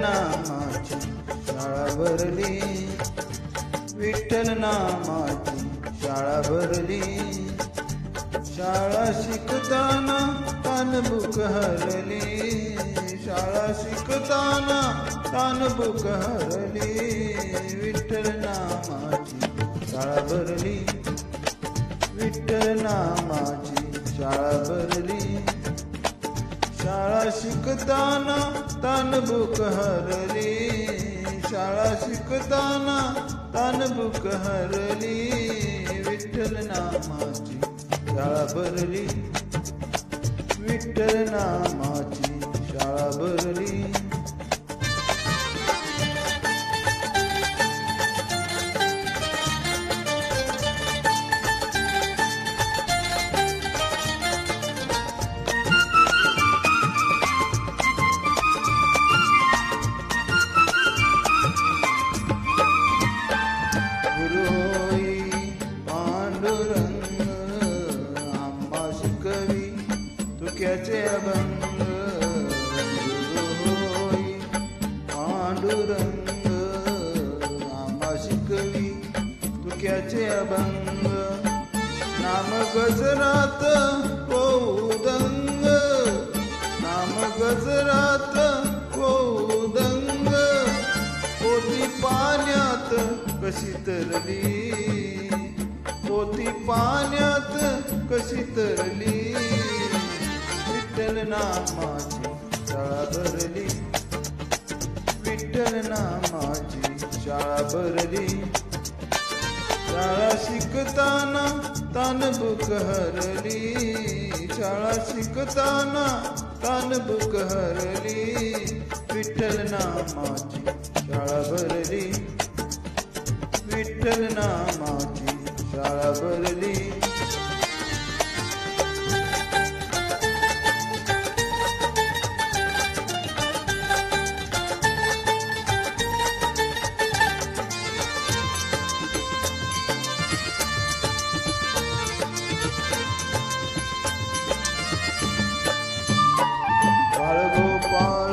नामाची शाळा भरली, विठ्ठल नामाची शाळा भरली. शाळा शिकताना तानबुक हरली, शाळा शिकताना तानबुक हरली. विठ्ठल नामाची शाळा भरली, विठ्ठल नामाची शाळा भरली. शाळा शिकताना तानबुक हरली, शाळा शिकताना तानबुक हरली. विठ्ठल नामाची शाळा भरली, विठ्ठल नामाची शाळा भरली. गुरु होई पांडुरंग, आम्हा शिकवी तुक्याचे अभंग. गुरु होई पांडुरंग, आम्हा शिकवी तुक्याचे अभंग. नाम गजरात होऊ दंग, नाम गजरात होऊ दंग. पोती पाण्यात कशी तरली, पोती पाण्यात कशी तरली. विठ्ठल नामाची शाळा भरली, विठ्ठल नामाची शाळा भरली. शाळा शिकताना तानबुक हरली, शाळा शिकताना तानबुक हरली. विठ्ठल नामाची शाळा भरली, विठ्ठल नामाची शाळा भरली. बाळगोपाळ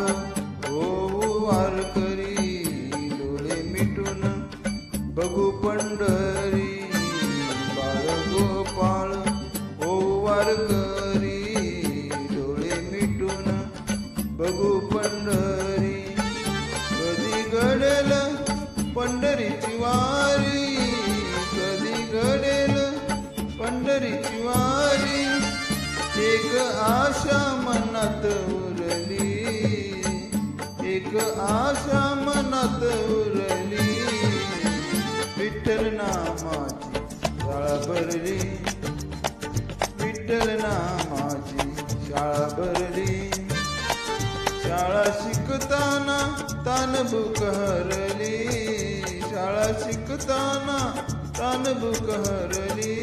होऊ वारकरी, डोळे मिटून बघू पंढरी. बाळगोपाळ होऊ वारकरी, डोळे मिटून बघू पंढरी. कधी घडेल पंढरीची वारी, कधी घडेल पंढरीची वारी. एक आशा मनात उरली, एक आशा मनात उरली. विठ्ठल नामाची शाळा भरली, विठ्ठल नामाची शाळा भरली. शाळा शिकताना तानबुक हरली, शाळा शिकताना तानबुक हरली.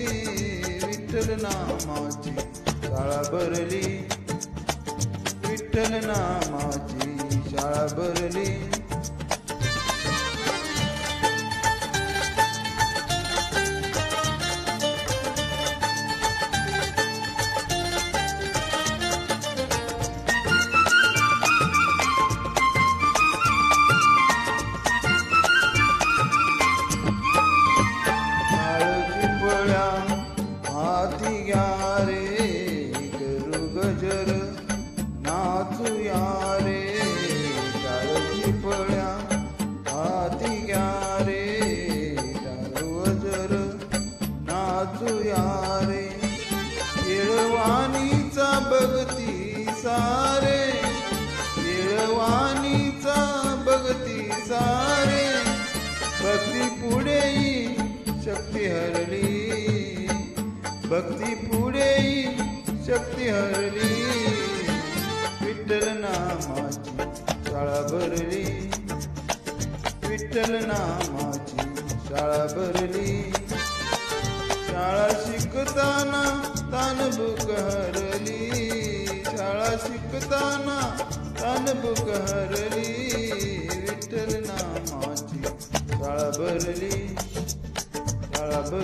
विठ्ठल नामाची शाळा भरली, विठ्ठल नामाची शाळा भरली. शाळेची फळ्या हाती घ्या रे, करू गजर नाचूया रे. शाळेची फळ्या हाती घ्या रे, करू गजर नाचूया रे. येळवाणीचा बघती सारे, येळवाणीचा बघती सारे. भक्ती पुढेही शक्ती हरली, भक्ती पुढेही शक्ती हरली. विठ्ठल नामाची शाळा भरली, विठ्ठल नामाची शाळा भरली. शाळा शिकताना तानबुक हरली, शाळा शिकताना तानबुक हरली. विठ्ठल नामाची शाळा भरली, शाळा भरली.